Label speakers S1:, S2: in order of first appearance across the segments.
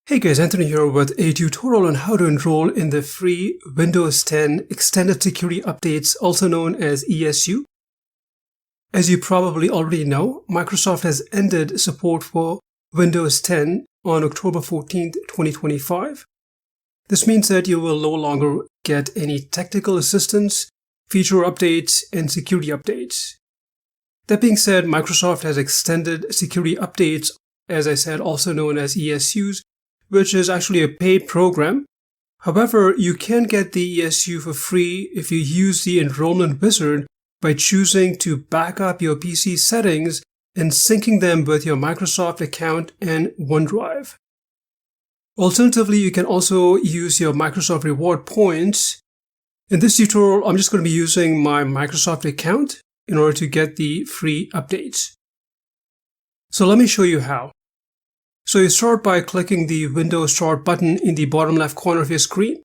S1: Hey guys, Anthony here with a tutorial on how to enroll in the free Windows 10 Extended Security Updates, also known as ESU. As you probably already know, Microsoft has ended support for Windows 10 on October 14th, 2025. This means that you will no longer get any technical assistance, feature updates, and security updates. That being said, Microsoft has extended security updates, as I said, also known as ESUs, which is actually a paid program. However, you can get the ESU for free if you use the enrollment wizard by choosing to back up your PC settings and syncing them with your Microsoft account and OneDrive. Alternatively, you can also use your Microsoft reward points. In this tutorial, I'm just going to be using my Microsoft account in order to get the free updates. So let me show you how. So you start by clicking the Windows Start button in the bottom left corner of your screen,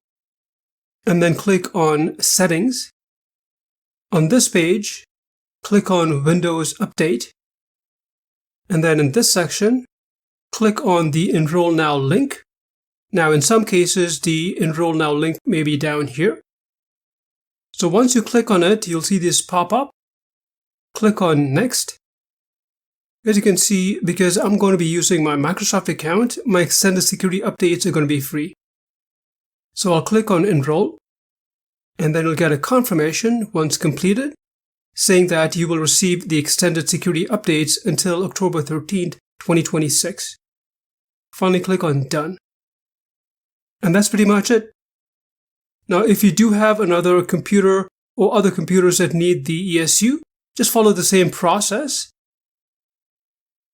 S1: and then click on Settings. On this page, click on Windows Update, and then in this section, click on the Enroll Now link. Now in some cases, the Enroll Now link may be down here. So once you click on it, you'll see this pop up. Click on Next. As you can see, because I'm going to be using my Microsoft account, my extended security updates are going to be free. So I'll click on Enroll, and then you'll get a confirmation once completed, saying that you will receive the extended security updates until October 13th, 2026. Finally, click on Done. And that's pretty much it. Now, if you do have another computer or other computers that need the ESU, just follow the same process.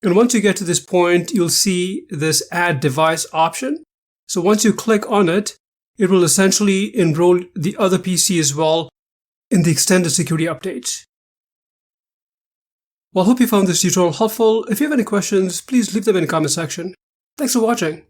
S1: And once you get to this point, you'll see this Add Device option. So once you click on it, it will essentially enroll the other PC as well in the extended security updates. Well, I hope you found this tutorial helpful. If you have any questions, please leave them in the comment section. Thanks for watching.